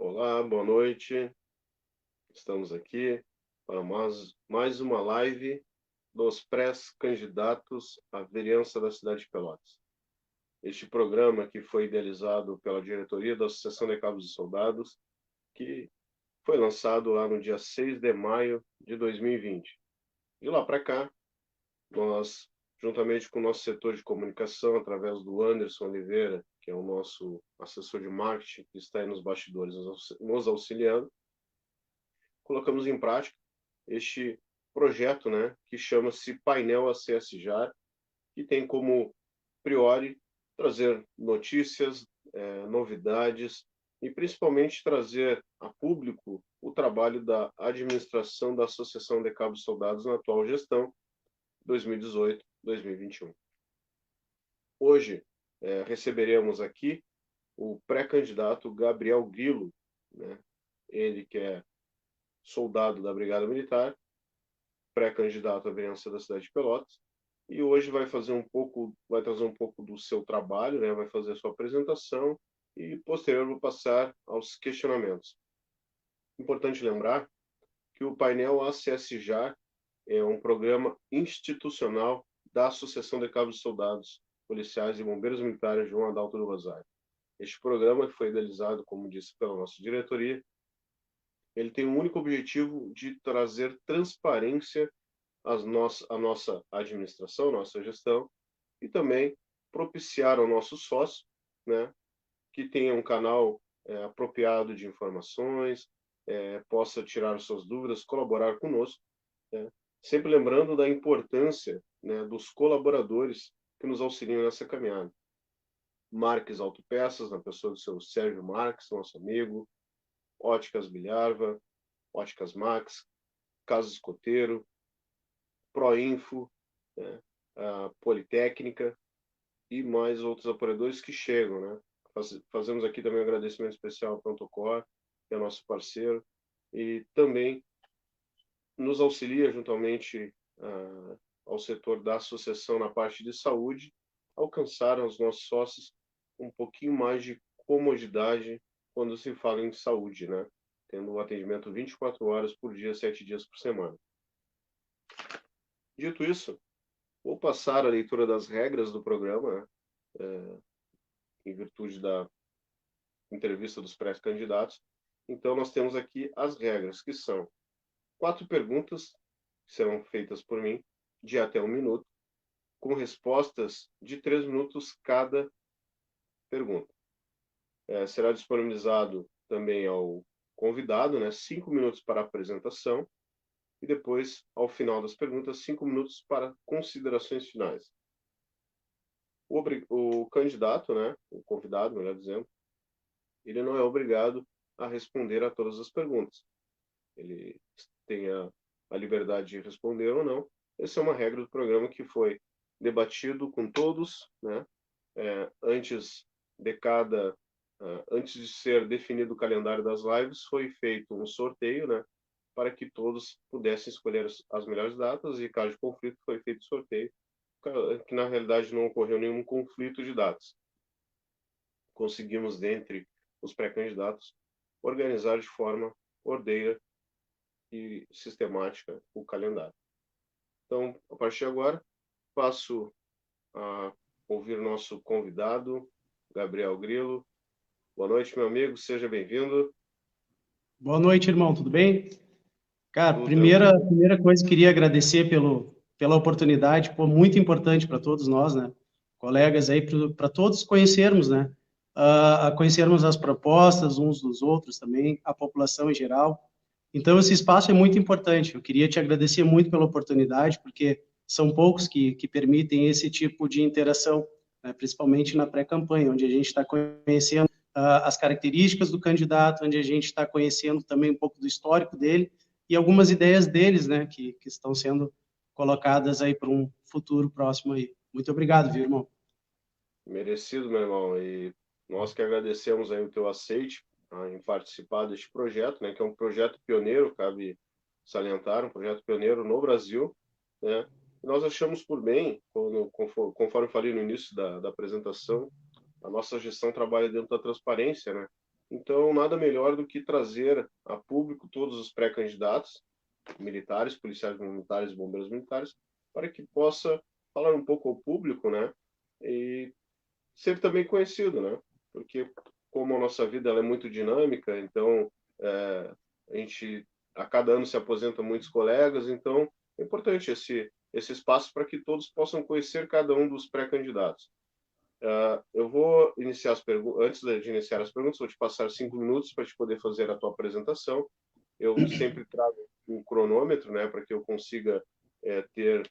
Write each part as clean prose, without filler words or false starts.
Olá, boa noite. Estamos aqui para mais uma live dos pré-candidatos à vereança da cidade de Pelotas. Este programa que foi idealizado pela diretoria da Associação de Cabos e Soldados, que foi lançado lá no dia 6 de maio de 2020. De lá para cá, nós, juntamente com o nosso setor de comunicação, através do Anderson Oliveira, que é o nosso assessor de marketing, que está aí nos bastidores nos auxiliando, colocamos em prática este projeto, né, que chama-se Painel ACS-JAR, que tem como priori trazer notícias, novidades e principalmente trazer a público o trabalho da administração da Associação de Cabos e Soldados na atual gestão 2018-2021. Hoje receberemos aqui o pré-candidato Gabriel Grilo, né? Ele que é soldado da Brigada Militar, pré-candidato à vereança da cidade de Pelotas, e hoje vai trazer um pouco do seu trabalho, né? Vai fazer a sua apresentação e posterior vou passar aos questionamentos. Importante lembrar que o painel ACS-JAR é um programa institucional da Associação de Cabos e Soldados, Policiais e Bombeiros Militares João Adalto do Rosário. Este programa foi idealizado, como disse, pela nossa diretoria. Ele tem o único objetivo de trazer transparência à nossa administração, nossa gestão, e também propiciar ao nosso sócio, né, que tenha um canal apropriado de informações, possa tirar suas dúvidas, colaborar conosco, né, sempre lembrando da importância, né, dos colaboradores que nos auxiliam nessa caminhada. Marques Autopeças, na pessoa do seu Sérgio Marques, nosso amigo, Óticas Bilharva, Óticas Max, Casa Escoteiro, Proinfo, né, a Politécnica e mais outros apoiadores que chegam, né? Fazemos aqui também um agradecimento especial ao Prontocor, que é nosso parceiro, e também nos auxilia juntamente ao setor da associação na parte de saúde, alcançar aos nossos sócios um pouquinho mais de comodidade quando se fala em saúde, né? Tendo um atendimento 24 horas por dia, 7 dias por semana. Dito isso, vou passar a leitura das regras do programa, né, em virtude da entrevista dos pré-candidatos. Então, nós temos aqui as regras, que são 4 perguntas, que serão feitas por mim, de até 1 minuto, com respostas de 3 minutos cada pergunta. Será disponibilizado também ao convidado, né, 5 minutos para a apresentação, e depois, ao final das perguntas, 5 minutos para considerações finais. O candidato, né, o convidado, melhor dizendo, ele não é obrigado a responder a todas as perguntas. Ele tem a liberdade de responder ou não. Essa é uma regra do programa que foi debatido com todos, né, antes de ser definido o calendário das lives, foi feito um sorteio, né, para que todos pudessem escolher as melhores datas, e caso de conflito foi feito sorteio, que na realidade não ocorreu nenhum conflito de datas. Conseguimos, dentre os pré-candidatos, organizar de forma ordeira e sistemática o calendário. Então, a partir de agora, passo a ouvir nosso convidado, Gabriel Grilo. Boa noite, meu amigo, seja bem-vindo. Boa noite, irmão, tudo bem? Cara, Tudo primeira tranquilo. coisa, queria agradecer pela oportunidade, pô, muito importante para todos nós, né? Colegas aí, para todos conhecermos, né? A conhecermos as propostas uns dos outros também, a população em geral. Então, esse espaço é muito importante. Eu queria te agradecer muito pela oportunidade, porque são poucos que permitem esse tipo de interação, né? Principalmente na pré-campanha, onde a gente está conhecendo as características do candidato, onde a gente está conhecendo também um pouco do histórico dele e algumas ideias deles, né, que estão sendo colocadas aí para um futuro próximo aí. Muito obrigado, viu, irmão? Merecido, meu irmão. E nós que agradecemos aí o teu aceite em participar deste projeto, né, que é um projeto pioneiro, cabe salientar, um projeto pioneiro no Brasil, né? E nós achamos por bem, conforme falei no início da apresentação, a nossa gestão trabalha dentro da transparência, né? Então, nada melhor do que trazer a público todos os pré-candidatos, militares, policiais militares e bombeiros militares, para que possa falar um pouco ao público, né? E ser também conhecido, né? Porque como a nossa vida ela é muito dinâmica, então a gente a cada ano se aposentam muitos colegas, então é importante esse espaço para que todos possam conhecer cada um dos pré-candidatos. Eu vou iniciar as perguntas. Antes de iniciar as perguntas, vou te passar 5 minutos para te poder fazer a tua apresentação. Eu sempre trago um cronômetro, né, para que eu consiga ter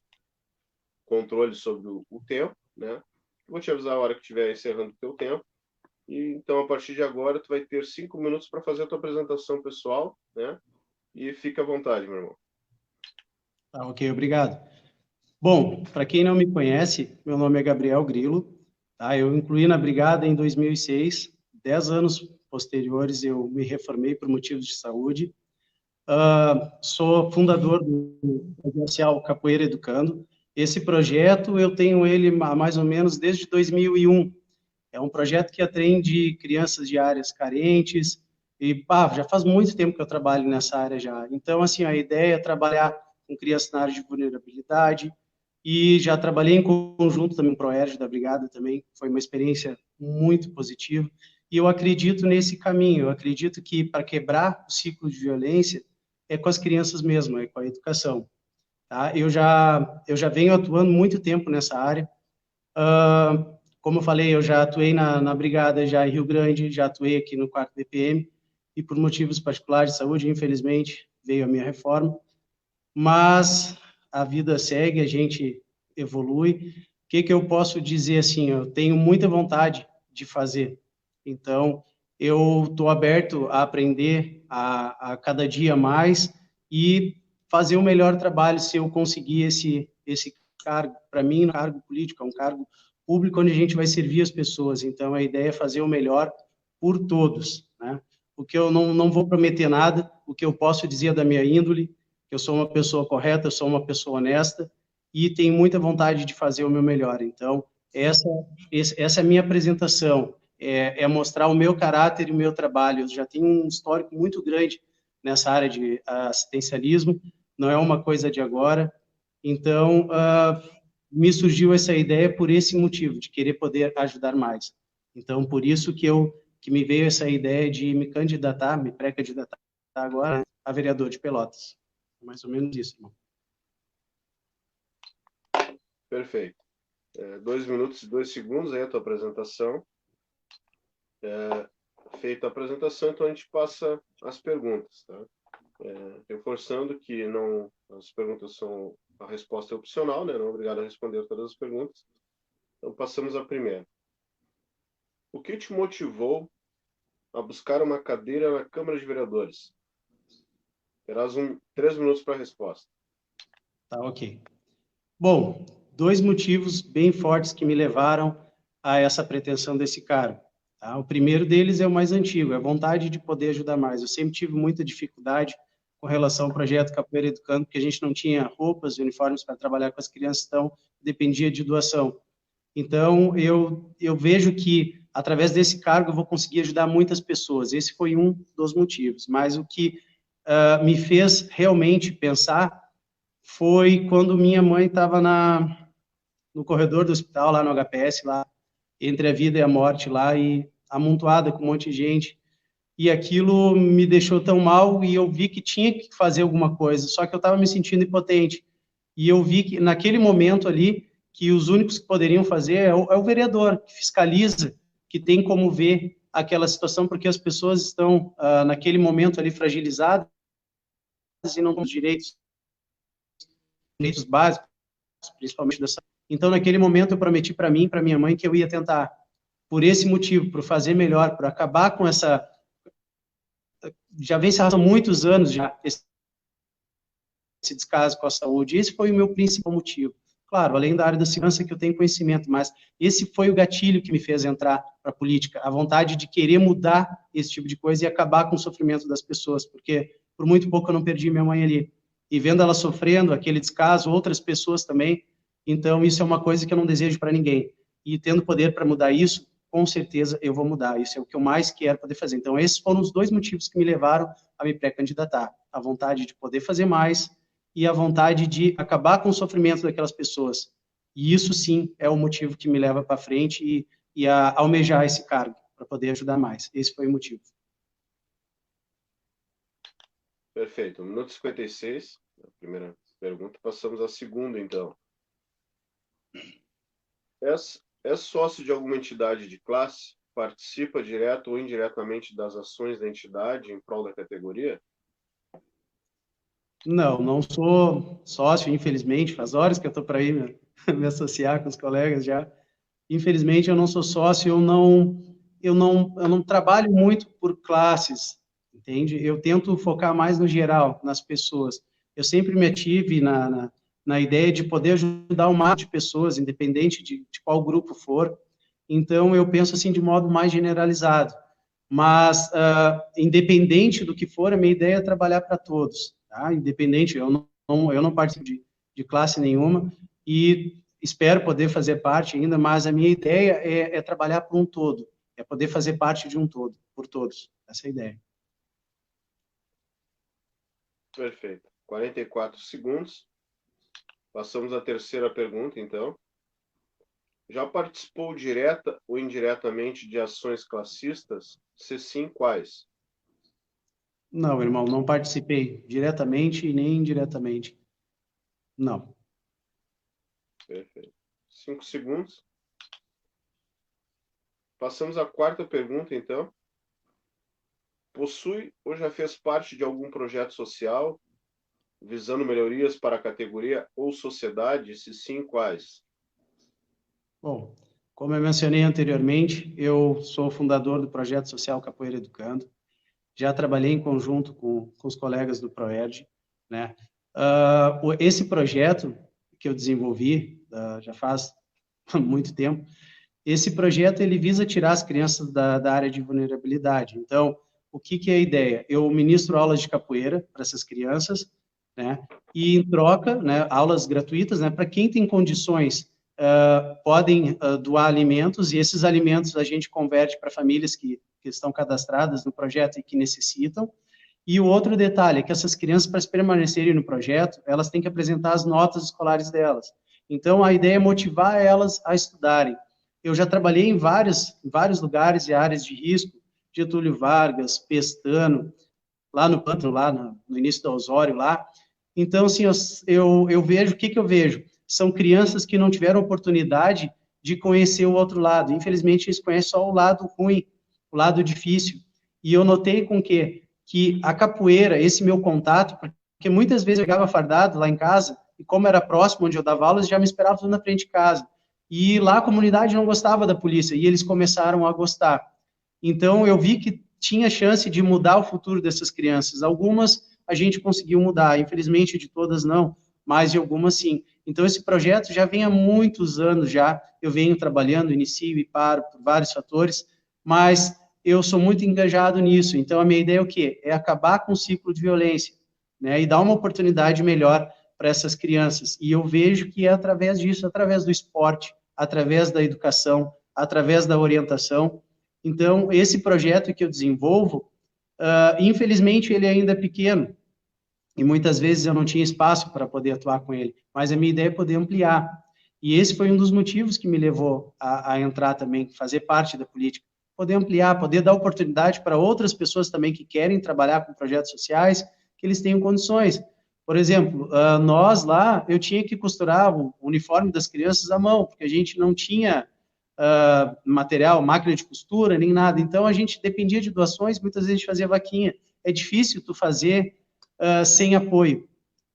controle sobre o tempo, né? Vou te avisar a hora que estiver encerrando o teu tempo. E então, a partir de agora, tu vai ter 5 minutos para fazer a tua apresentação pessoal, né? E fica à vontade, meu irmão. Tá, ok, obrigado. Bom, para quem não me conhece, meu nome é Gabriel Grilo, tá? Eu incluí na Brigada em 2006, 10 anos posteriores eu me reformei por motivos de saúde. Sou fundador do Presencial Capoeira Educando. Esse projeto eu tenho ele há mais ou menos desde 2001. É um projeto que atende crianças de áreas carentes e já faz muito tempo que eu trabalho nessa área já. Então, assim, a ideia é trabalhar com crianças na área de vulnerabilidade e já trabalhei em conjunto também com o Proerd da Brigada também. Foi uma experiência muito positiva e eu acredito nesse caminho. Eu acredito que para quebrar o ciclo de violência é com as crianças mesmo, é com a educação. Tá? Eu já venho atuando muito tempo nessa área. Como eu falei, eu já atuei na Brigada já em Rio Grande, já atuei aqui no 4º BPM, e por motivos particulares de saúde, infelizmente, veio a minha reforma. Mas a vida segue, a gente evolui. O que eu posso dizer assim? Eu tenho muita vontade de fazer. Então, eu estou aberto a aprender a cada dia mais e fazer o melhor trabalho se eu conseguir esse cargo. Para mim, um cargo político, é um cargo público onde a gente vai servir as pessoas. Então, a ideia é fazer o melhor por todos, né? O que eu não vou prometer nada, o que eu posso dizer da minha índole, eu sou uma pessoa correta, eu sou uma pessoa honesta e tenho muita vontade de fazer o meu melhor. Então, essa é a minha apresentação, é mostrar o meu caráter e o meu trabalho. Eu já tenho um histórico muito grande nessa área de assistencialismo, não é uma coisa de agora. Então, me surgiu essa ideia por esse motivo, de querer poder ajudar mais. Então, por isso que me veio essa ideia de me candidatar, me pré-candidatar agora a vereador de Pelotas. Mais ou menos isso, irmão. Perfeito. 2 minutos e 2 segundos aí a tua apresentação. Feita a apresentação, então a gente passa as perguntas, tá? Reforçando que as perguntas são, a resposta é opcional, né? Não é obrigado a responder todas as perguntas. Então passamos à primeira. O que te motivou a buscar uma cadeira na Câmara de Vereadores? Terás 3 minutos para a resposta. Tá, ok. Bom, 2 motivos bem fortes que me levaram a essa pretensão desse cargo. Tá? O primeiro deles é o mais antigo, é a vontade de poder ajudar mais. Eu sempre tive muita dificuldade com relação ao projeto Capoeira Educando, porque a gente não tinha roupas, uniformes para trabalhar com as crianças, então dependia de doação. Então, eu vejo que, através desse cargo, eu vou conseguir ajudar muitas pessoas. Esse foi um dos motivos. Mas o que me fez realmente pensar foi quando minha mãe estava no corredor do hospital, lá no HPS, lá entre a vida e a morte, lá, e amontoada com um monte de gente. E aquilo me deixou tão mal e eu vi que tinha que fazer alguma coisa, só que eu estava me sentindo impotente. E eu vi que, naquele momento ali, que os únicos que poderiam fazer é o vereador, que fiscaliza, que tem como ver aquela situação, porque as pessoas estão, naquele momento ali, fragilizadas e não têm direitos básicos, principalmente dessa. Então, naquele momento, eu prometi para mim, para minha mãe, que eu ia tentar, por esse motivo, por fazer melhor, por acabar com essa. Já vem se arrastando muitos anos já esse descaso com a saúde. Esse foi o meu principal motivo. Claro, além da área da segurança que eu tenho conhecimento, mas esse foi o gatilho que me fez entrar para a política, a vontade de querer mudar esse tipo de coisa e acabar com o sofrimento das pessoas, porque por muito pouco eu não perdi minha mãe ali. E vendo ela sofrendo, aquele descaso, outras pessoas também, então isso é uma coisa que eu não desejo para ninguém. E tendo poder para mudar isso, com certeza eu vou mudar. Isso é o que eu mais quero poder fazer. Então, esses foram os dois motivos que me levaram a me pré-candidatar. A vontade de poder fazer mais e a vontade de acabar com o sofrimento daquelas pessoas. E isso, sim, é o motivo que me leva para frente e a almejar esse cargo, para poder ajudar mais. Esse foi o motivo. Perfeito. 1 minuto e 56, a primeira pergunta. Passamos à segunda, então. É sócio de alguma entidade de classe? Participa direto ou indiretamente das ações da entidade em prol da categoria? Não, não sou sócio, infelizmente. Faz horas que eu estou para ir me associar com os colegas já. Infelizmente, eu não sou sócio, eu não trabalho muito por classes, entende? Eu tento focar mais no geral, nas pessoas. Eu sempre me ative na ideia de poder ajudar o máximo de pessoas, independente de qual grupo for. Então, eu penso assim de modo mais generalizado. Mas, independente do que for, a minha ideia é trabalhar para todos, tá? Independente, eu não participo de classe nenhuma e espero poder fazer parte ainda, mas a minha ideia é trabalhar por um todo, é poder fazer parte de um todo, por todos. Essa é a ideia. Perfeito. 44 segundos. Passamos à terceira pergunta, então. Já participou direta ou indiretamente de ações classistas? Se sim, quais? Não, irmão, não participei diretamente e nem indiretamente. Não. Perfeito. 5 segundos. Passamos à quarta pergunta, então. Possui ou já fez parte de algum projeto social visando melhorias para a categoria ou sociedade? Se sim, quais? Bom, como eu mencionei anteriormente, eu sou fundador do projeto social Capoeira Educando. Já trabalhei em conjunto com os colegas do ProErd, né? Esse projeto que eu desenvolvi já faz muito tempo, esse projeto ele visa tirar as crianças da área de vulnerabilidade. Então, o que é a ideia? Eu ministro aulas de capoeira para essas crianças, né? E em troca, né, aulas gratuitas, né, para quem tem condições, podem doar alimentos, e esses alimentos a gente converte para famílias que estão cadastradas no projeto e que necessitam. E o outro detalhe é que essas crianças, para permanecerem no projeto, elas têm que apresentar as notas escolares delas. Então, a ideia é motivar elas a estudarem. Eu já trabalhei em vários lugares e áreas de risco, Getúlio Vargas, Pestano, lá no Pântano, lá no início do Osório, lá. Então, assim, eu vejo, o que eu vejo? São crianças que não tiveram oportunidade de conhecer o outro lado. Infelizmente, eles conhecem só o lado ruim, o lado difícil. E eu notei com que a capoeira, esse meu contato, porque muitas vezes eu chegava fardado lá em casa, e como era próximo onde eu dava aulas, já me esperava tudo na frente de casa. E lá a comunidade não gostava da polícia, e eles começaram a gostar. Então, eu vi que tinha chance de mudar o futuro dessas crianças. Algumas a gente conseguiu mudar, infelizmente de todas não, mas de algumas sim. Então, esse projeto já vem há muitos anos já, eu venho trabalhando, inicio e paro por vários fatores, mas eu sou muito engajado nisso. Então, a minha ideia é o quê? É acabar com o ciclo de violência, né, e dar uma oportunidade melhor para essas crianças. E eu vejo que é através disso, através do esporte, através da educação, através da orientação. Então, esse projeto que eu desenvolvo, infelizmente, ele ainda é pequeno, e muitas vezes eu não tinha espaço para poder atuar com ele, mas a minha ideia é poder ampliar. E esse foi um dos motivos que me levou a entrar também, fazer parte da política, poder ampliar, poder dar oportunidade para outras pessoas também que querem trabalhar com projetos sociais, que eles tenham condições. Por exemplo, nós lá, eu tinha que costurar o uniforme das crianças à mão, porque a gente não tinha material, máquina de costura, nem nada. Então, a gente dependia de doações, muitas vezes a gente fazia vaquinha. É difícil tu fazer sem apoio,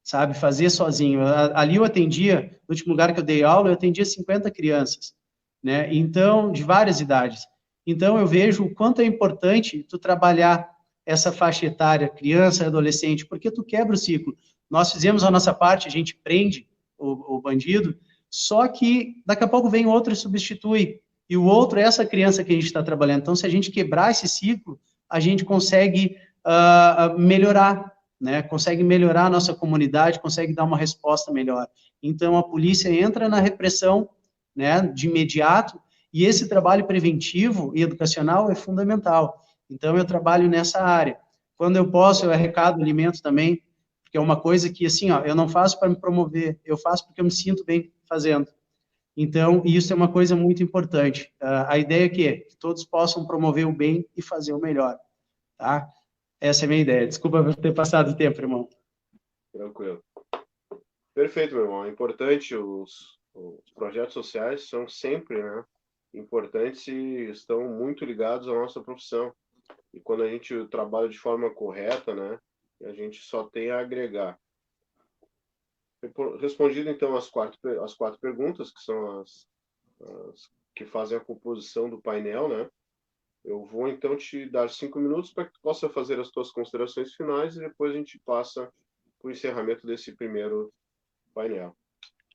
sabe? Fazer sozinho. Ali eu atendia, no último lugar que eu dei aula, eu atendia 50 crianças, né? Então, de várias idades. Então, eu vejo o quanto é importante tu trabalhar essa faixa etária, criança e adolescente, porque tu quebra o ciclo. Nós fizemos a nossa parte, a gente prende o bandido, só que daqui a pouco vem outro e substitui. E o outro é essa criança que a gente está trabalhando. Então, se a gente quebrar esse ciclo, a gente consegue melhorar, né? Consegue melhorar a nossa comunidade, consegue dar uma resposta melhor. Então, a polícia entra na repressão, né, de imediato, E esse trabalho preventivo e educacional é fundamental. Então, eu trabalho nessa área. Quando eu posso, eu arrecado alimento também, porque é uma coisa que, assim, ó, eu não faço para me promover, eu faço porque eu me sinto bem fazendo. Então, isso é uma coisa muito importante. A ideia é que todos possam promover o bem e fazer o melhor, tá? Essa é a minha ideia. Desculpa por ter passado o tempo, irmão. Tranquilo. Perfeito, meu irmão. É importante, os projetos sociais são sempre, né, importantes e estão muito ligados à nossa profissão. E quando a gente trabalha de forma correta, né, a gente só tem a agregar. Respondido, então, as quatro perguntas, que são as que fazem a composição do painel, né, eu vou, então, te dar 5 minutos para que tu possa fazer as tuas considerações finais e depois a gente passa para o encerramento desse primeiro painel.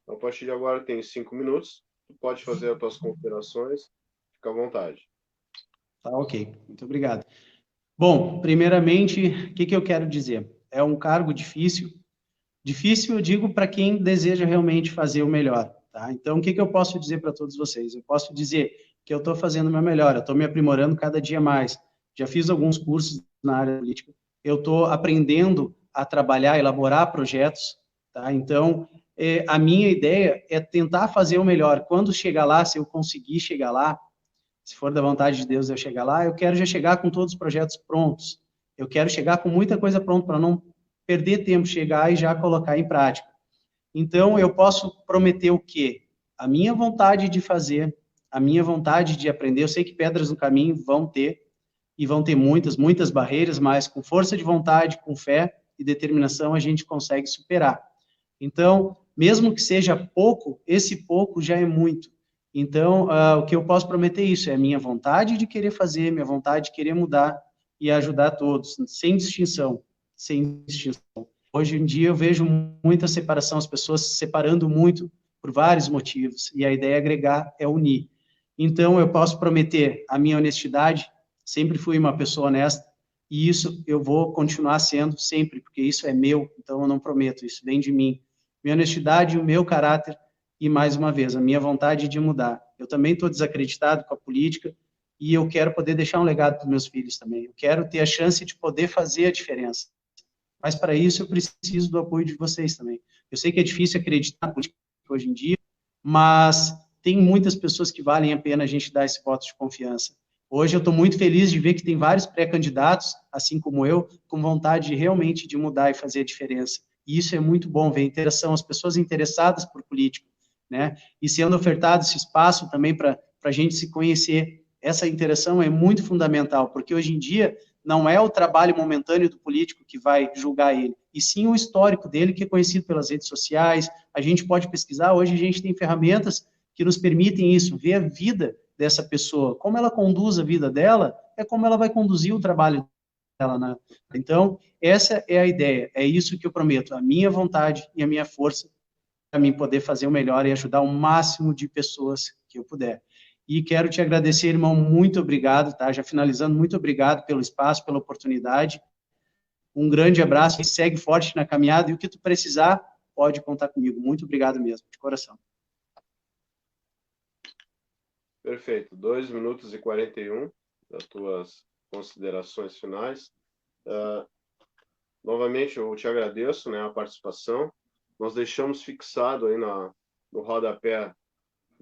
Então, a partir de agora, tem 5 minutos. Tu pode fazer as tuas considerações. Fica à vontade. Tá, ok. Muito obrigado. Bom, primeiramente, o que eu quero dizer? É um cargo difícil. Difícil, eu digo, para quem deseja realmente fazer o melhor, tá? Então, o que eu posso dizer para todos vocês? Eu posso dizer que eu estou fazendo o meu melhor, eu estou me aprimorando cada dia mais. Já fiz alguns cursos na área política. Eu estou aprendendo a trabalhar, elaborar projetos, tá? Então, a minha ideia é tentar fazer o melhor. Quando chegar lá, se eu conseguir chegar lá, se for da vontade de Deus eu chegar lá, eu quero já chegar com todos os projetos prontos. Eu quero chegar com muita coisa pronta para não perder tempo, chegar e já colocar em prática. Então, eu posso prometer o quê? A minha vontade de fazer, a minha vontade de aprender. Eu sei que pedras no caminho vão ter, e vão ter muitas, muitas barreiras, mas com força de vontade, com fé e determinação, a gente consegue superar. Então, mesmo que seja pouco, esse pouco já é muito. Então, o que eu posso prometer é isso, é a minha vontade de querer fazer, minha vontade de querer mudar e ajudar todos, sem distinção, sem distinção. Hoje em dia eu vejo muita separação, as pessoas se separando muito por vários motivos, e a ideia é agregar, é unir. Então, eu posso prometer a minha honestidade, sempre fui uma pessoa honesta, e isso eu vou continuar sendo sempre, porque isso é meu, então eu não prometo, isso vem de mim. Minha honestidade, o meu caráter e, mais uma vez, a minha vontade de mudar. Eu também estou desacreditado com a política e eu quero poder deixar um legado para os meus filhos também. Eu quero ter a chance de poder fazer a diferença. Mas, para isso, eu preciso do apoio de vocês também. Eu sei que é difícil acreditar na política hoje em dia, mas tem muitas pessoas que valem a pena a gente dar esse voto de confiança. Hoje eu estou muito feliz de ver que tem vários pré-candidatos, assim como eu, com vontade de, realmente de mudar e fazer a diferença. E isso é muito bom, ver a interação, as pessoas interessadas por política, né? E sendo ofertado esse espaço também para a gente se conhecer. Essa interação é muito fundamental, porque hoje em dia não é o trabalho momentâneo do político que vai julgar ele, e sim o histórico dele, que é conhecido pelas redes sociais. A gente pode pesquisar, hoje a gente tem ferramentas que nos permitem isso, ver a vida dessa pessoa, como ela conduz a vida dela, é como ela vai conduzir o trabalho dela, né? Então, essa é a ideia, é isso que eu prometo, a minha vontade e a minha força para mim poder fazer o melhor e ajudar o máximo de pessoas que eu puder. E quero te agradecer, irmão, muito obrigado, tá? Já finalizando, muito obrigado pelo espaço, pela oportunidade. Um grande abraço e segue forte na caminhada, e o que tu precisar, pode contar comigo. Muito obrigado mesmo, de coração. Perfeito. 2 minutos e 41 das tuas considerações finais. Novamente, eu te agradeço, né, a participação. Nós deixamos fixado aí no rodapé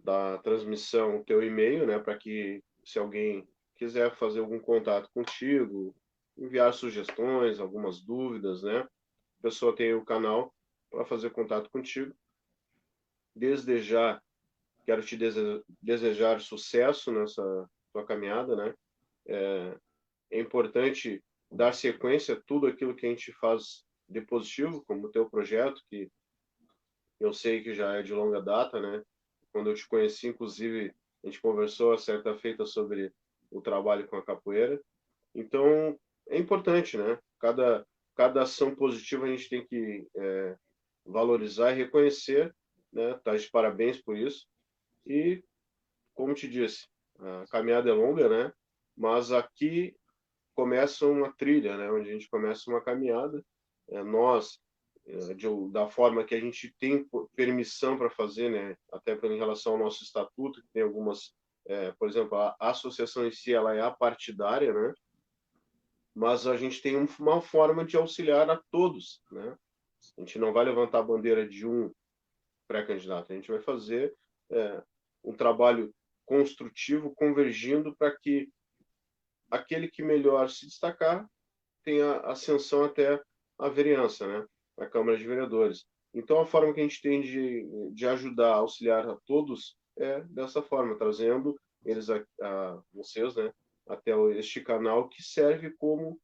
da transmissão o teu e-mail, né, para que, se alguém quiser fazer algum contato contigo, enviar sugestões, algumas dúvidas, né, a pessoa tem o canal para fazer contato contigo. Desde já, quero te desejar sucesso nessa tua caminhada, né? É importante dar sequência a tudo aquilo que a gente faz de positivo, como o teu projeto, que eu sei que já é de longa data, né? Quando eu te conheci, inclusive, a gente conversou a certa feita sobre o trabalho com a capoeira. Então, é importante, né? Cada ação positiva a gente tem que valorizar e reconhecer, né? Tá de parabéns por isso. E, como te disse, a caminhada é longa, né? Mas aqui começa uma trilha, né? Onde a gente começa uma caminhada. Nós, da forma que a gente tem permissão para fazer, né? Até em relação ao nosso estatuto, que tem algumas por exemplo, a associação em si ela é apartidária, né? Mas a gente tem uma forma de auxiliar a todos, né? A gente não vai levantar a bandeira de um pré-candidato, a gente vai fazer um trabalho construtivo, convergindo para que aquele que melhor se destacar tenha ascensão até a vereança, né? A Câmara de Vereadores. Então, a forma que a gente tem de ajudar, auxiliar a todos é dessa forma, trazendo eles a vocês, né? Até este canal que serve como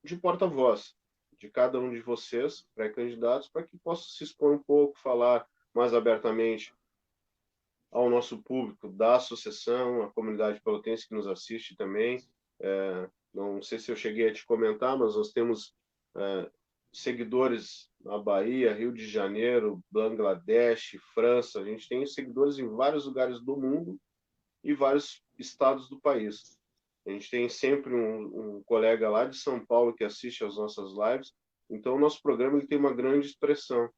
de porta-voz de cada um de vocês, pré-candidatos, para que possa se expor um pouco, falar mais abertamente ao nosso público da associação, a comunidade pelotense que nos assiste também. Não sei se eu cheguei a te comentar, mas nós temos seguidores na Bahia, Rio de Janeiro, Bangladesh, França. A gente tem seguidores em vários lugares do mundo e vários estados do país. A gente tem sempre um colega lá de São Paulo que assiste às nossas lives. Então, o nosso programa ele tem uma grande expressão.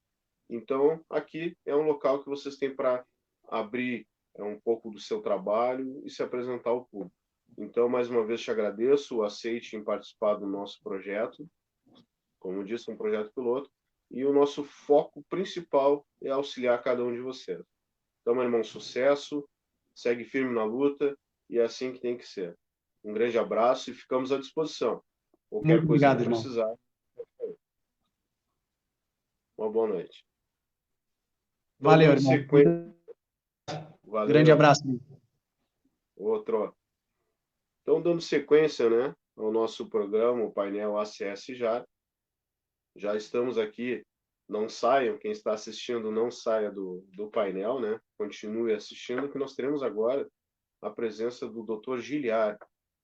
Então, aqui é um local que vocês têm para abrir um pouco do seu trabalho e se apresentar ao público. Então, mais uma vez, te agradeço o aceite em participar do nosso projeto. Como disse, um projeto piloto. E o nosso foco principal é auxiliar cada um de vocês. Então, meu irmão, sucesso, segue firme na luta e é assim que tem que ser. Um grande abraço e ficamos à disposição. Qualquer Muito coisa obrigado, que irmão. precisar. Uma boa noite. Então, Valeu, dando irmão. sequência. Grande Valeu. abraço. Outro. Então, dando sequência, né, ao nosso programa, o painel ACS já estamos aqui. Não saiam, quem está assistindo não saia do painel, né? Continue assistindo, que nós teremos agora a presença do Dr. Giliar.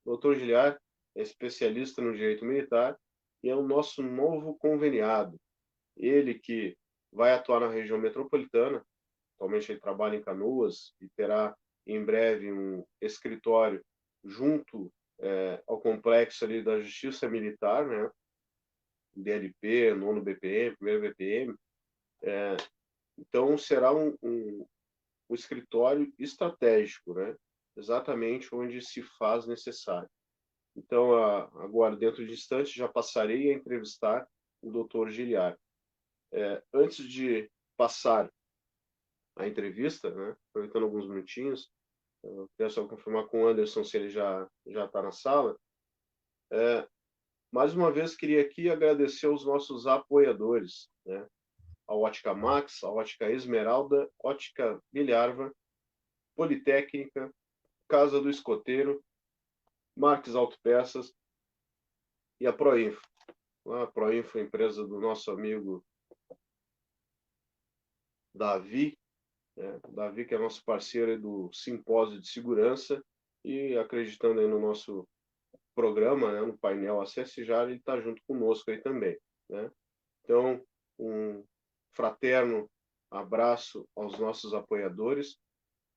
O Dr. Giliar é especialista no direito militar e é o nosso novo conveniado. Ele que vai atuar na região metropolitana, atualmente ele trabalha em Canoas e terá em breve um escritório junto ao complexo ali da Justiça Militar, né? DLP, nono BPM, primeiro BPM. Então, será um escritório estratégico, né? Exatamente onde se faz necessário. Então, agora, dentro de instantes, já passarei a entrevistar o Dr. Giliar. Antes de passar a entrevista, né, aproveitando alguns minutinhos, eu quero só confirmar com o Anderson se ele já está na sala. Mais uma vez, queria aqui agradecer aos nossos apoiadores, né? A Ótica Max, a Ótica Esmeralda, Ótica Bilharva, Politécnica, Casa do Escoteiro, Marques Autopeças e a Proinfo. A Proinfo é a empresa do nosso amigo Davi, né? Davi que é nosso parceiro do Simpósio de Segurança e acreditando aí no nosso programa, né, no painel Acesse Já, ele está junto conosco aí também, né? Então, um fraterno abraço aos nossos apoiadores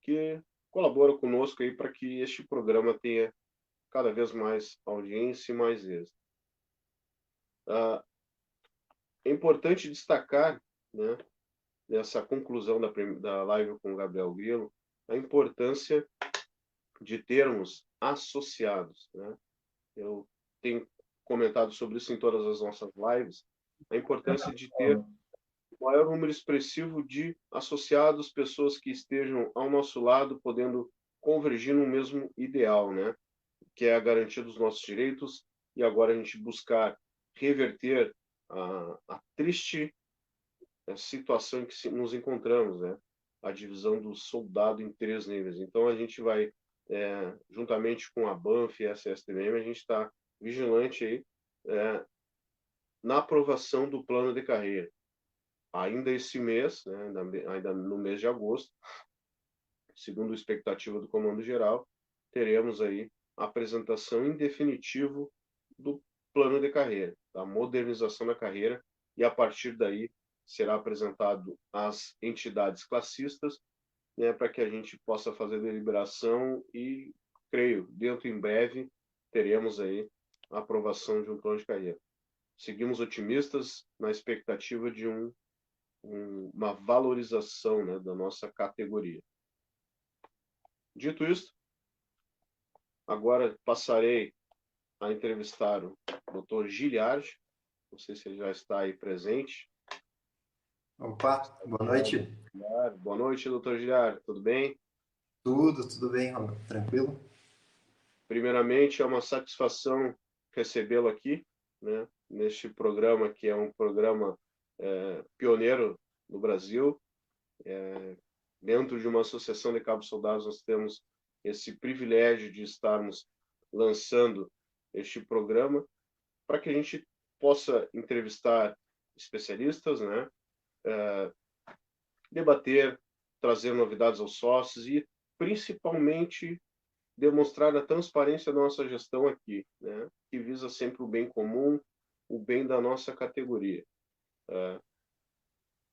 que colaboram conosco aí para que este programa tenha cada vez mais audiência e mais êxito. É importante destacar, né, nessa conclusão da live com o Gabriel Grilo, a importância de termos associados, né? Eu tenho comentado sobre isso em todas as nossas lives, a importância de ter o maior número expressivo de associados, pessoas que estejam ao nosso lado, podendo convergir no mesmo ideal, né? Que é a garantia dos nossos direitos e agora a gente buscar reverter a triste situação em que nos encontramos, né? A divisão do soldado em 3 níveis. Então a gente vai, juntamente com a Banff e a CSTM, a gente está vigilante aí na aprovação do plano de carreira. Ainda esse mês, né, ainda no mês de agosto, segundo a expectativa do Comando Geral, teremos aí a apresentação em definitivo do plano de carreira, da modernização da carreira, e a partir daí será apresentado às entidades classistas, né, para que a gente possa fazer deliberação e, creio, dentro em breve, teremos aí a aprovação de um plano de carreira. Seguimos otimistas na expectativa de uma valorização, né, da nossa categoria. Dito isso, agora passarei a entrevistar o Dr. Giliard. Não sei se ele já está aí presente. Opa, boa noite. Boa noite, doutor Giliard. Tudo bem? Tudo bem, Romero. Tranquilo? Primeiramente, é uma satisfação recebê-lo aqui, né, neste programa, que é um programa pioneiro no Brasil. Dentro de uma associação de cabos soldados, nós temos esse privilégio de estarmos lançando este programa para que a gente possa entrevistar especialistas, né, debater, trazer novidades aos sócios e, principalmente, demonstrar a transparência da nossa gestão aqui, né, que visa sempre o bem comum, o bem da nossa categoria.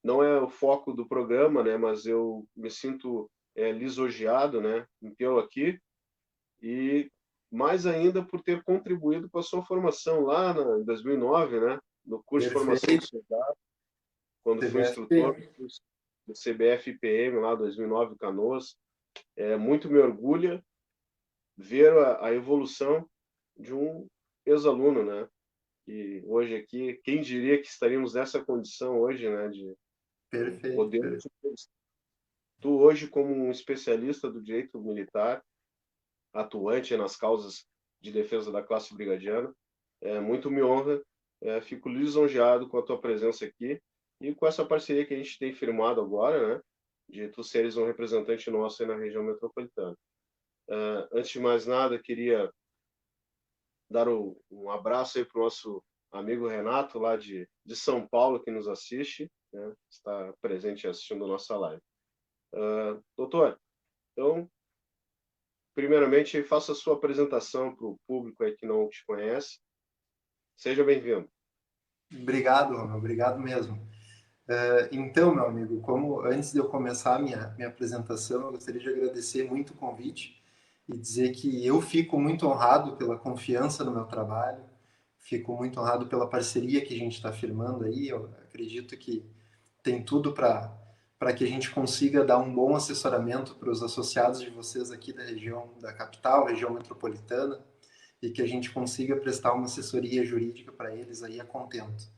Não é o foco do programa, né, mas eu me sinto lisonjeado, né, em tê-lo aqui, e mais ainda por ter contribuído com a sua formação lá em 2009, né, no curso de formação de soldado, quando fui instrutor do CBF-PM lá em 2009, Canoas. Muito me orgulha ver a evolução de um ex-aluno, né, e hoje aqui, quem diria que estaríamos nessa condição hoje, né, de poder. Tu hoje, como um especialista do direito militar, atuante nas causas de defesa da classe brigadiana, muito me honra, fico lisonjeado com a tua presença aqui e com essa parceria que a gente tem firmado agora, né, de tu seres um representante nosso aí na região metropolitana. Antes de mais nada, queria dar um abraço aí para o nosso amigo Renato, lá de São Paulo, que nos assiste, né, está presente assistindo a nossa live. Doutor, então, primeiramente, faça a sua apresentação para o público aí que não te conhece. Seja bem-vindo. Obrigado, Romero. Obrigado mesmo. Então, meu amigo, como antes de eu começar a minha apresentação, eu gostaria de agradecer muito o convite e dizer que eu fico muito honrado pela confiança no meu trabalho, fico muito honrado pela parceria que a gente está firmando aí. Eu acredito que tem tudo para que a gente consiga dar um bom assessoramento para os associados de vocês aqui da região da capital, região metropolitana, e que a gente consiga prestar uma assessoria jurídica para eles aí a contento.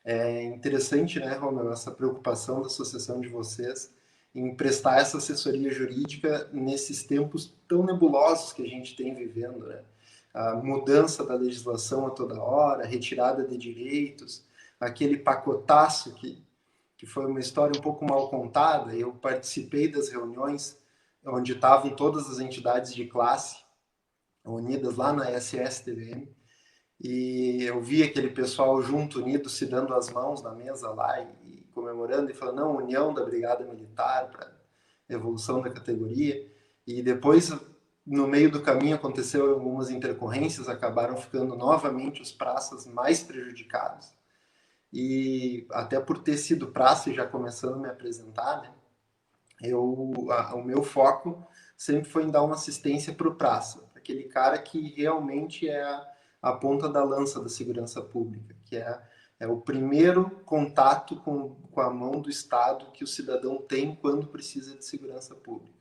É interessante, né, Romero, essa preocupação da associação de vocês em prestar essa assessoria jurídica nesses tempos tão nebulosos que a gente tem vivendo, né? A mudança da legislação a toda hora, a retirada de direitos, aquele pacotaço que foi uma história um pouco mal contada. Eu participei das reuniões onde estavam todas as entidades de classe unidas lá na SSTVM, e eu vi aquele pessoal junto, unido, se dando as mãos na mesa lá e comemorando e falando, não, união da Brigada Militar para evolução da categoria. E depois, no meio do caminho, aconteceu algumas intercorrências, acabaram ficando novamente os praças mais prejudicados. E até por ter sido praça e já começando a me apresentar, né, o meu foco sempre foi em dar uma assistência para o praça, para aquele cara que realmente é a ponta da lança da segurança pública, que é o primeiro contato com a mão do Estado que o cidadão tem quando precisa de segurança pública.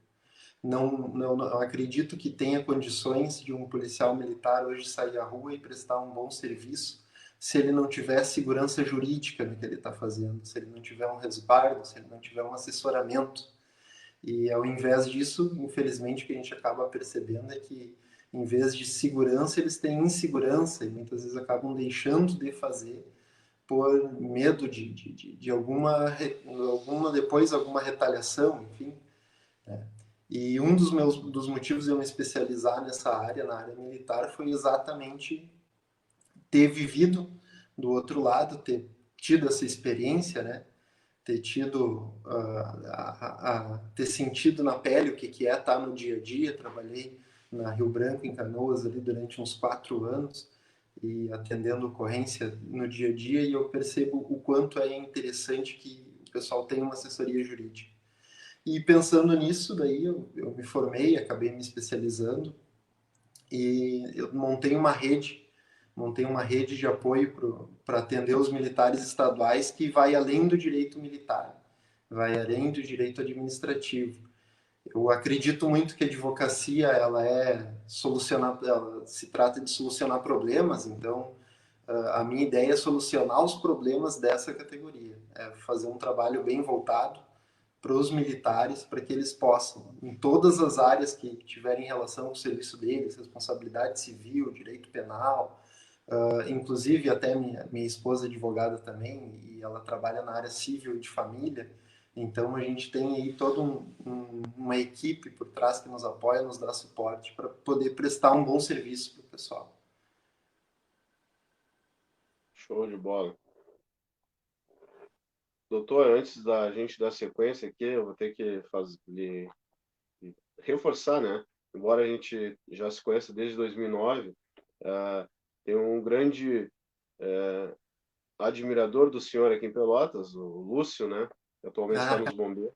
Não acredito que tenha condições de um policial militar hoje sair à rua e prestar um bom serviço se ele não tiver segurança jurídica no que ele está fazendo, se ele não tiver um resguardo, se ele não tiver um assessoramento. E ao invés disso, infelizmente, o que a gente acaba percebendo é que, em vez de segurança, eles têm insegurança e muitas vezes acabam deixando de fazer por medo de alguma depois alguma retaliação, enfim. Né? E um dos motivos de eu me especializar nessa área, na área militar, foi exatamente ter vivido do outro lado, ter tido essa experiência, né? Ter tido, ter sentido na pele o que é estar no dia a dia. Trabalhei na Rio Branco, em Canoas, ali durante uns 4 anos, e atendendo ocorrência no dia a dia, e eu percebo o quanto é interessante que o pessoal tenha uma assessoria jurídica. E pensando nisso, daí eu me formei, acabei me especializando, e eu montei uma rede de apoio para atender os militares estaduais, que vai além do direito militar, vai além do direito administrativo. Eu acredito muito que a advocacia ela se trata de solucionar problemas, então a minha ideia é solucionar os problemas dessa categoria, é fazer um trabalho bem voltado para os militares, para que eles possam, em todas as áreas que tiverem relação com o serviço deles, responsabilidade civil, direito penal, inclusive até minha esposa é advogada também, e ela trabalha na área civil e de família, então a gente tem aí toda uma equipe por trás que nos apoia, nos dá suporte para poder prestar um bom serviço para o pessoal. Show de bola. Doutor, antes da gente dar sequência aqui, eu vou ter que reforçar, né? Embora a gente já se conheça desde 2009, tem um grande admirador do senhor aqui em Pelotas, o Lúcio, né? Que atualmente está nos bombeiros.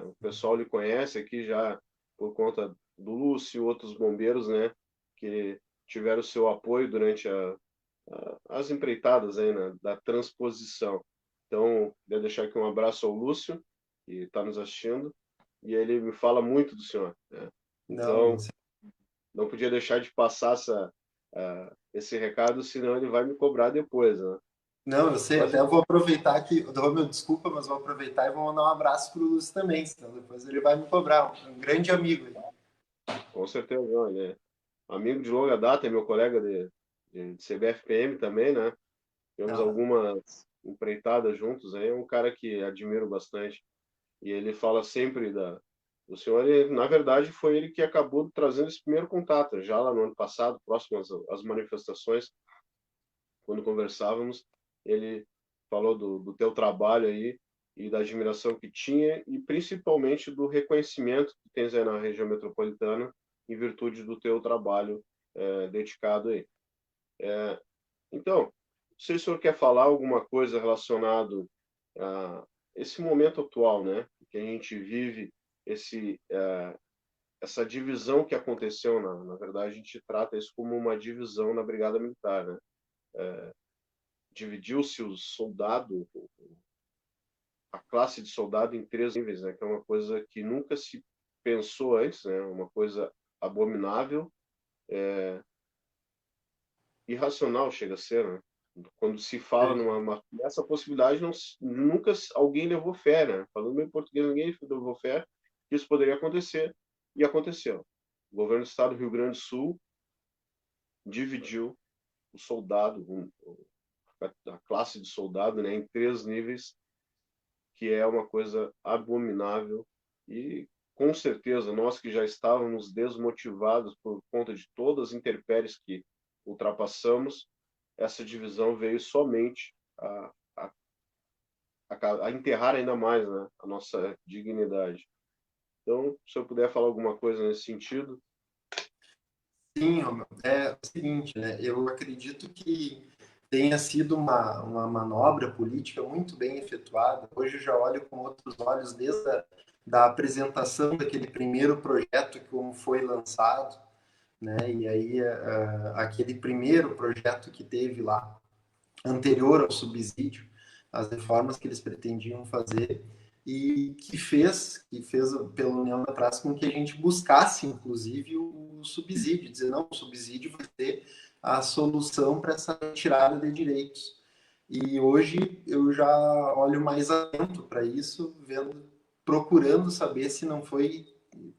O pessoal lhe conhece aqui já por conta do Lúcio e outros bombeiros, né? Que tiveram seu apoio durante as empreitadas aí, né, da transposição. Então, queria deixar aqui um abraço ao Lúcio, que está nos assistindo, e ele me fala muito do senhor, né? Não, Então, não podia deixar de passar esse recado, senão ele vai me cobrar depois, né? não, eu sei, Mas, até vou aproveitar aqui, Romeu, desculpa, mas vou aproveitar e vou mandar um abraço para o Lúcio também, senão depois ele vai me cobrar, um grande amigo. com certeza, não, ele é amigo de longa data, é meu colega de CBFPM também, né? Temos Não, algumas empreitadas juntos aí, é um cara que admiro bastante. E ele fala sempre do senhor. Ele, na verdade, foi ele que acabou trazendo esse primeiro contato, já lá no ano passado, próximo às manifestações, quando conversávamos, ele falou do teu trabalho aí e da admiração que tinha e principalmente do reconhecimento que tens aí na região metropolitana em virtude do teu trabalho dedicado aí. Então, não sei se o senhor quer falar alguma coisa relacionado a esse momento atual, né? Que a gente vive essa divisão que aconteceu, na verdade, a gente trata isso como uma divisão na Brigada Militar, né? Dividiu-se o soldado, a classe de soldado em três níveis, né? Que é uma coisa que nunca se pensou antes, né? Uma coisa abominável, irracional chega a ser, né? Quando se fala nessa possibilidade, nunca alguém levou fé, né? Falando bem português, ninguém levou fé que isso poderia acontecer, e aconteceu. O governo do estado do Rio Grande do Sul dividiu o soldado, a classe de soldado, né, em três níveis, que é uma coisa abominável e com certeza nós que já estávamos desmotivados por conta de todas as intempéries que ultrapassamos, essa divisão veio somente a enterrar ainda mais, né, a nossa dignidade. Então, se eu puder falar alguma coisa nesse sentido. sim, Romeu, é o seguinte, né? Eu acredito que tenha sido uma manobra política muito bem efetuada. Hoje eu já olho com outros olhos desde da apresentação daquele primeiro projeto como foi lançado, né? E aí aquele primeiro projeto que teve lá, anterior ao subsídio, as reformas que eles pretendiam fazer e que fez pela União da Praça com que a gente buscasse, inclusive, o subsídio, dizer, não, o subsídio vai ser a solução para essa retirada de direitos. E hoje eu já olho mais atento para isso, procurando saber se não foi,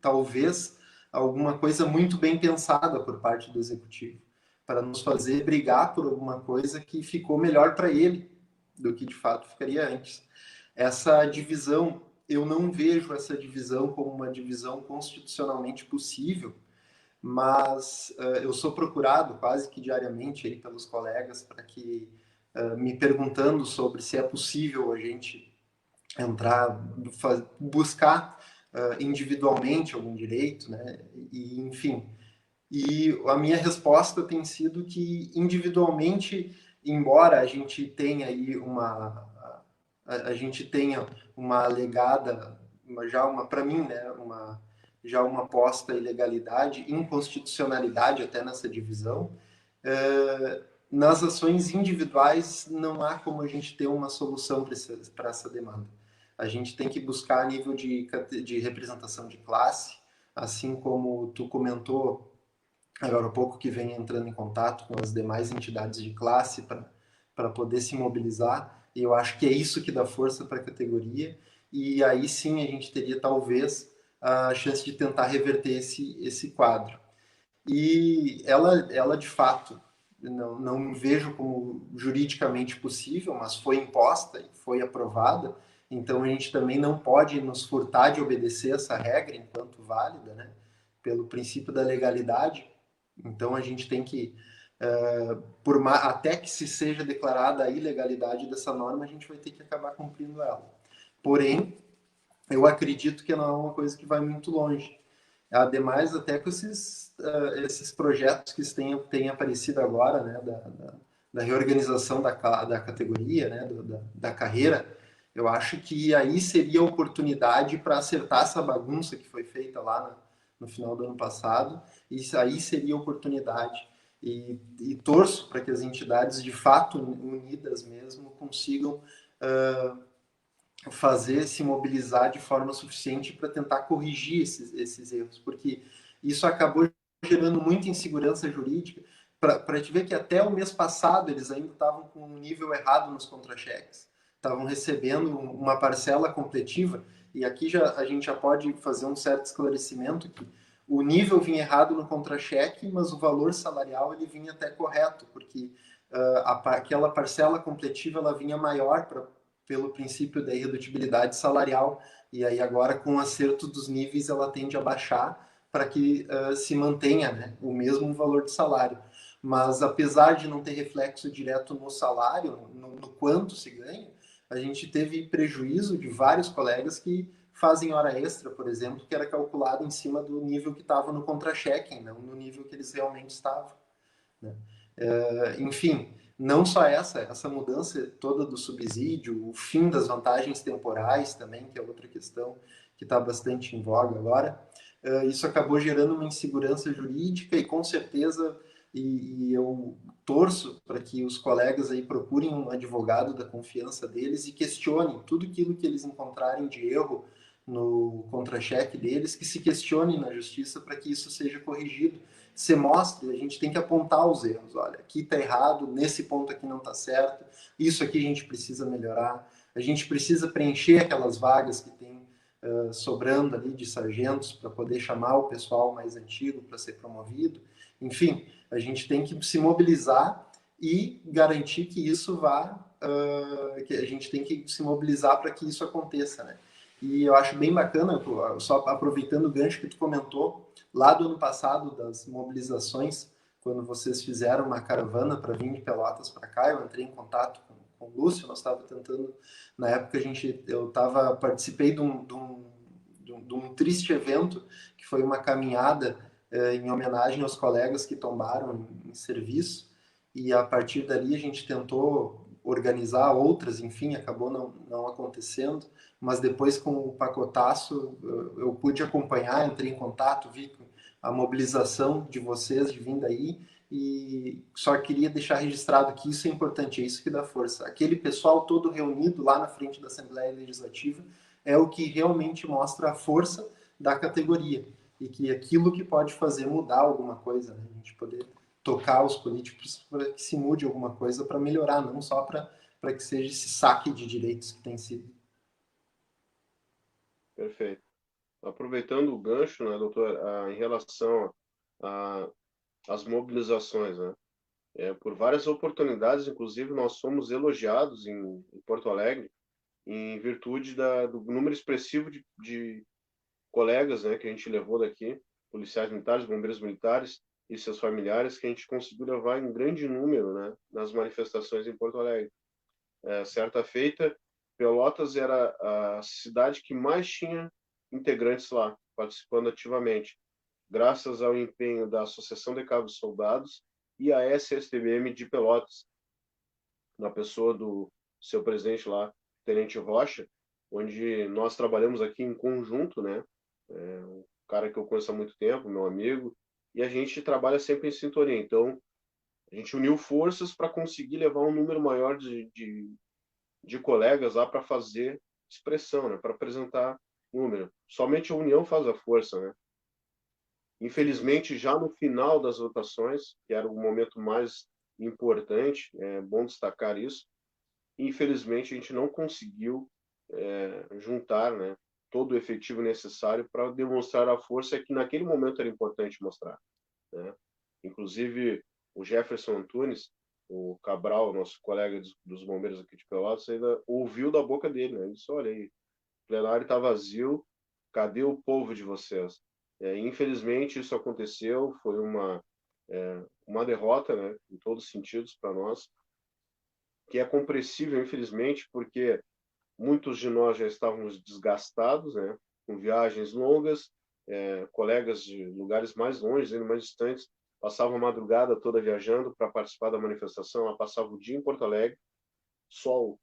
talvez, alguma coisa muito bem pensada por parte do Executivo, para nos fazer brigar por alguma coisa que ficou melhor para ele do que de fato ficaria antes. Essa divisão, eu não vejo essa divisão como uma divisão constitucionalmente possível, mas eu sou procurado quase que diariamente aí pelos colegas para que me perguntando sobre se é possível a gente entrar, buscar individualmente algum direito, né? E enfim, e a minha resposta tem sido que individualmente, embora a gente tenha aí a gente tenha uma alegada, já uma para mim, né, já uma posta ilegalidade, inconstitucionalidade até nessa divisão, nas ações individuais não há como a gente ter uma solução para essa demanda. A gente tem que buscar a nível de representação de classe, assim como tu comentou agora há pouco, que vem entrando em contato com as demais entidades de classe para poder se mobilizar. E eu acho que é isso que dá força para a categoria. E aí sim a gente teria talvez a chance de tentar reverter esse quadro. E ela de fato, não vejo como juridicamente possível, mas foi imposta e foi aprovada. Então a gente também não pode nos furtar de obedecer essa regra enquanto válida, né? Pelo princípio da legalidade. Então a gente tem que, até que se seja declarada a ilegalidade dessa norma, a gente vai ter que acabar cumprindo ela. Porém, eu acredito que não é uma coisa que vai muito longe. Ademais, até com esses projetos que têm aparecido agora, né, da reorganização da categoria, né, da carreira, eu acho que aí seria a oportunidade para acertar essa bagunça que foi feita lá no final do ano passado. Isso aí seria a oportunidade. E torço para que as entidades, de fato, unidas mesmo, consigam fazer se mobilizar de forma suficiente para tentar corrigir esses erros, porque isso acabou gerando muita insegurança jurídica. Para te ver que até o mês passado eles ainda estavam com um nível errado nos contra-cheques, estavam recebendo uma parcela completiva, e aqui a gente já pode fazer um certo esclarecimento que o nível vinha errado no contra-cheque, mas o valor salarial ele vinha até correto, porque aquela parcela completiva ela vinha maior pelo princípio da irredutibilidade salarial, e aí agora com o acerto dos níveis ela tende a baixar para que se mantenha, né, o mesmo valor de salário. Mas apesar de não ter reflexo direto no salário, no quanto se ganha, a gente teve prejuízo de vários colegas que fazem hora extra, por exemplo, que era calculado em cima do nível que estava no contra-cheque, não no nível que eles realmente estavam, né? Enfim, não só essa mudança toda do subsídio, o fim das vantagens temporais também, que é outra questão que está bastante em voga agora, isso acabou gerando uma insegurança jurídica e com certeza, e eu torço para que os colegas aí procurem um advogado da confiança deles e questionem tudo aquilo que eles encontrarem de erro no contra-cheque deles, que se questionem na justiça para que isso seja corrigido. Se mostre, a gente tem que apontar os erros. Olha, aqui está errado, nesse ponto aqui não está certo, isso aqui a gente precisa melhorar, a gente precisa preencher aquelas vagas que tem sobrando ali de sargentos para poder chamar o pessoal mais antigo para ser promovido. Enfim, a gente tem que se mobilizar e garantir que isso que a gente tem que se mobilizar para que isso aconteça, né? E eu acho bem bacana, só aproveitando o gancho que tu comentou, lá do ano passado, das mobilizações, quando vocês fizeram uma caravana para vir de Pelotas para cá, eu entrei em contato com o Lúcio, nós estávamos tentando, na época participei de um triste evento, que foi uma caminhada em homenagem aos colegas que tombaram em serviço, e a partir dali a gente tentou organizar outras, enfim, acabou não acontecendo, mas depois com o pacotaço eu pude acompanhar, entrei em contato, vi a mobilização de vocês de vir daí, e só queria deixar registrado que isso é importante, é isso que dá força. Aquele pessoal todo reunido lá na frente da Assembleia Legislativa é o que realmente mostra a força da categoria, e que aquilo que pode fazer mudar alguma coisa, né? A gente poder tocar os políticos para que se mude alguma coisa para melhorar, não só para que seja esse saque de direitos que tem sido. Perfeito. Aproveitando o gancho, né, doutor, em relação às mobilizações, né? Por várias oportunidades, inclusive, nós fomos elogiados em Porto Alegre em virtude do número expressivo de colegas, né, que a gente levou daqui, policiais militares, bombeiros militares e seus familiares, que a gente conseguiu levar em grande número, né, nas manifestações em Porto Alegre. Certa feita, Pelotas era a cidade que mais tinha integrantes lá, participando ativamente, graças ao empenho da Associação de Cabos Soldados e a SSTBM de Pelotas, na pessoa do seu presidente lá, Tenente Rocha, onde nós trabalhamos aqui em conjunto, né? Um cara que eu conheço há muito tempo, meu amigo, e a gente trabalha sempre em sintonia. Então, a gente uniu forças para conseguir levar um número maior de colegas lá para fazer expressão, né, para apresentar número. Somente a união faz a força, né? Infelizmente, já no final das votações, que era o momento mais importante, é bom destacar isso, infelizmente a gente não conseguiu juntar, né, todo o efetivo necessário para demonstrar a força que naquele momento era importante mostrar, né? Inclusive, o Jefferson Antunes, o Cabral, nosso colega dos bombeiros aqui de Pelotas, ainda ouviu da boca dele, né? Ele disse, olha aí, o plenário está vazio, cadê o povo de vocês? Infelizmente, isso aconteceu, foi uma derrota, né, em todos os sentidos para nós, que é compreensível, infelizmente, porque muitos de nós já estávamos desgastados, né, com viagens longas, colegas de lugares mais longe, mais distantes, passavam a madrugada toda viajando para participar da manifestação, ela passava o dia em Porto Alegre, sol,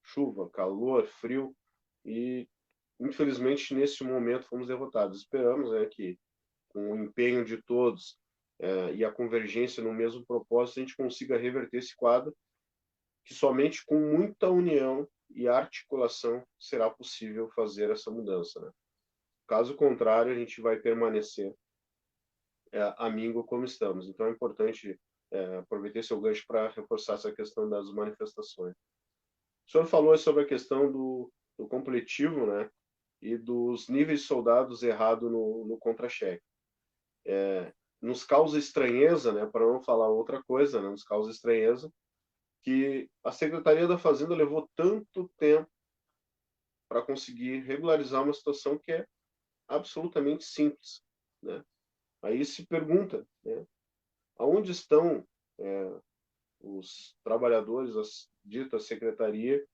chuva, calor, frio, e infelizmente nesse momento fomos derrotados. Esperamos, né, que com o empenho de todos e a convergência no mesmo propósito, a gente consiga reverter esse quadro, que somente com muita união e articulação será possível fazer essa mudança, né? Caso contrário, a gente vai permanecer amigo como estamos. Então é importante aproveitar seu gancho para reforçar essa questão das manifestações. O senhor falou sobre a questão do completivo, né, e dos níveis de soldados errado no contra-cheque. Nos causa estranheza, né, para não falar outra coisa, né, nos causa estranheza que a Secretaria da Fazenda levou tanto tempo para conseguir regularizar uma situação que é absolutamente simples, né? Aí se pergunta, né, aonde estão os trabalhadores da dita secretaria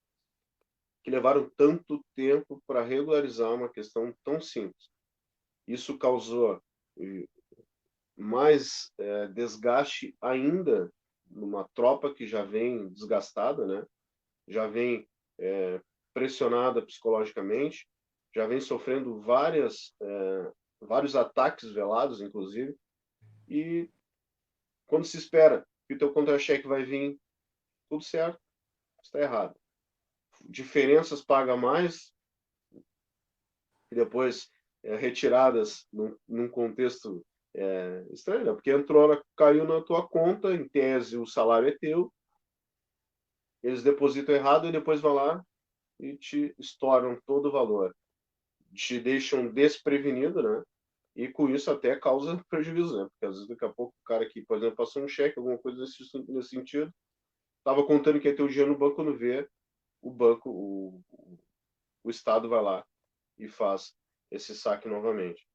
que levaram tanto tempo para regularizar uma questão tão simples? Isso causou mais desgaste ainda numa tropa que já vem desgastada, né? Já vem pressionada psicologicamente, já vem sofrendo vários ataques velados, inclusive, e quando se espera que o teu contra-cheque vai vir tudo certo, está errado. Diferenças paga mais, e depois retiradas num contexto estranho, né? Porque caiu na tua conta, em tese o salário é teu, eles depositam errado e depois vão lá e te estouram todo o valor. Te deixam desprevenido, né? E com isso até causa prejuízo, né? Porque às vezes daqui a pouco o cara que, por exemplo, passou um cheque, alguma coisa nesse sentido, estava contando que ia ter o dinheiro no banco, quando vê, o banco, o Estado vai lá e faz esse saque novamente.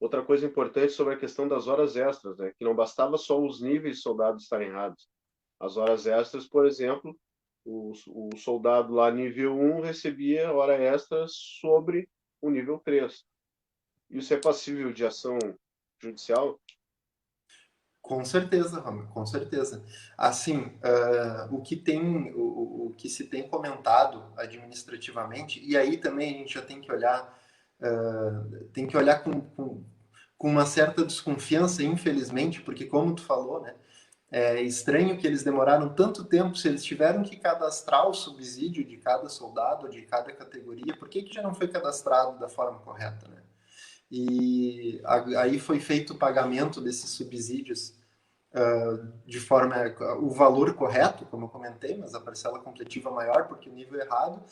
Outra coisa importante sobre a questão das horas extras, né? Que não bastava só os níveis de soldados estarem errados. As horas extras, por exemplo, o soldado lá nível 1 recebia hora extra sobre o nível 3. Isso é passível de ação judicial? Com certeza, Romero, com certeza. Assim, o que se tem comentado administrativamente, e aí também a gente já tem que olhar com uma certa desconfiança, infelizmente, porque como tu falou, né, é estranho que eles demoraram tanto tempo, se eles tiveram que cadastrar o subsídio de cada soldado, de cada categoria, por que já não foi cadastrado da forma correta, né? E aí foi feito o pagamento desses subsídios de forma o valor correto, como eu comentei, mas a parcela completiva maior porque o nível errado,